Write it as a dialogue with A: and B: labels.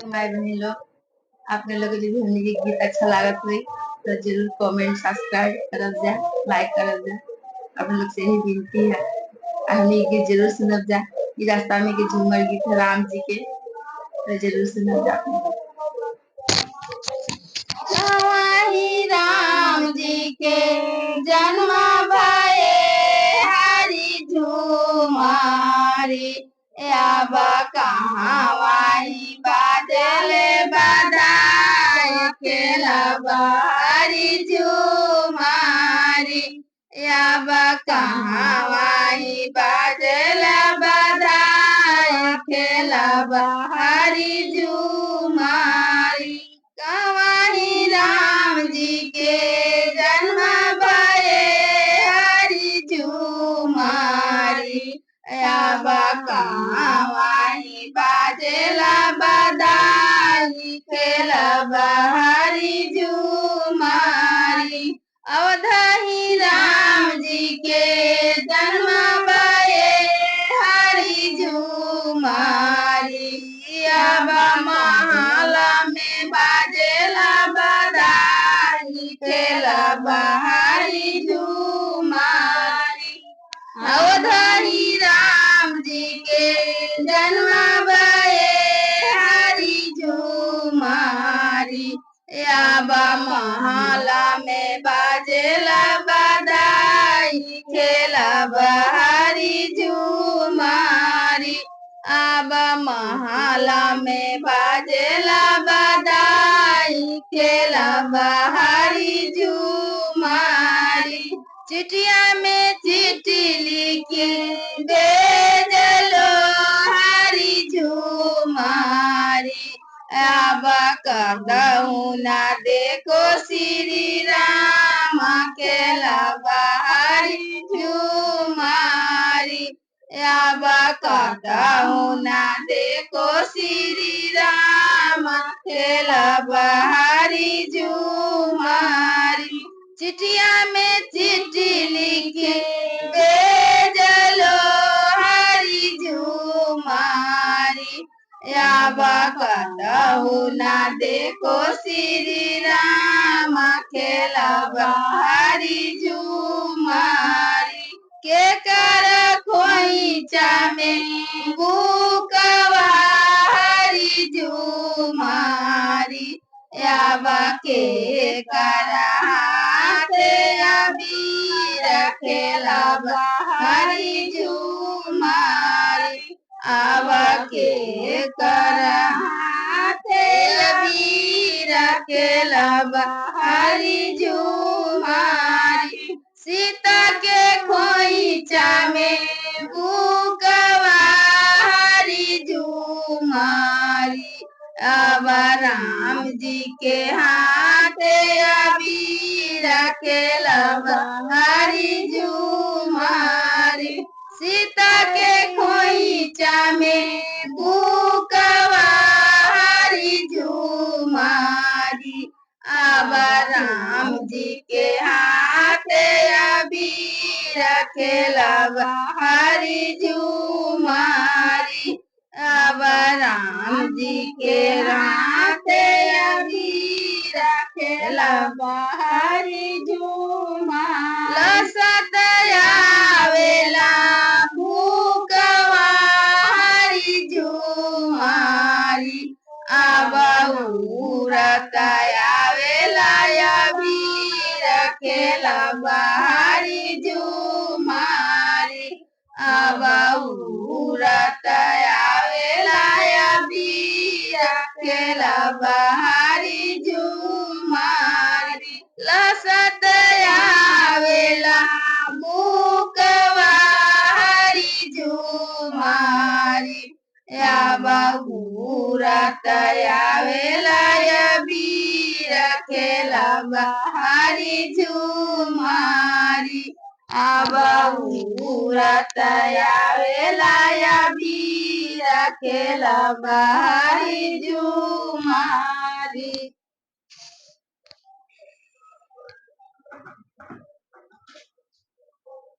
A: भाई बहन लोग, आपने लोग जो भी हमने के गीत अच्छा लागत हुई तो जरूर कमेंट सब्सक्राइब करब जा, लाइक करब जा। आप लोग से यही विनती है। हमने ये गीत जरूर सुनब जा। ये रास्ता में के झूमर गीत है राम जी के, तो जरूर सुनब जा।
B: वही राम जी के जन्म भये हरि झूमारी अब कहाँ वही बाजले बधाई खेलब हरि झूमारी अब कहाँ वही बाजले बधाई खेलब हरि झूमारी कहीं राम जी के जन्म भये हरि झूमारी अब कहाँ वही बाजेला बधाई खेलब हरि झूमारी अवधही राम जी के जन्म भये हरि झूमारी अब महल में बाजेला बधाई खेलब हरि झूमारी अवधही राम जी के जन्म भये हरि झूमारी अब महल में बाजेला बधाई खेलब हरि झूमारी अब महला में बाजेला बधाई खेलब हरि झूमारी चिटिया में चिट्ठी लिखी भेजलो हरि झूमारी अब कहूँ ना देखो श्री राम खेलब हरि झूमारी अब कहूँ ना देखो श्री राम खेलब हरि झूमारी चिटिया में चिट्ठी लिखी भेजलो हरि झूमारी अब कहूँ ना देखो श्री राम खेलब हरि झूमारी के कर खोइचा में बुकवा हरि झूमारी अब के कर हाथ अबीर खेलब हरि झूमारी अब के कर हाथ अबीर खेलब हरि झूमारी सीता के खोइचा में बुकवा हरि झूमारी अब राम जी के हाथ अबीर खेलब हरि झूमारी सीता के खोइचा में बुकवा हरि झूमारी अब राम जी के हाथ अबीर खेलब हरि झूमारी अब राम जी के हाथ अबीर खेलब हरि झूमारी लसत आवेला भूकवा हरि झूमारी अब उरत आवेला अबीर खेलब हरि झूमारी अब उरत आवेला अबीर खेलब हरि झूमारी लसत आवेला भूकवा हरि झूमारी अब उरत आवेला अबीर खेलब हरि झूमारी अब उरत आवेला अबीर खेलब हरि झूमारी।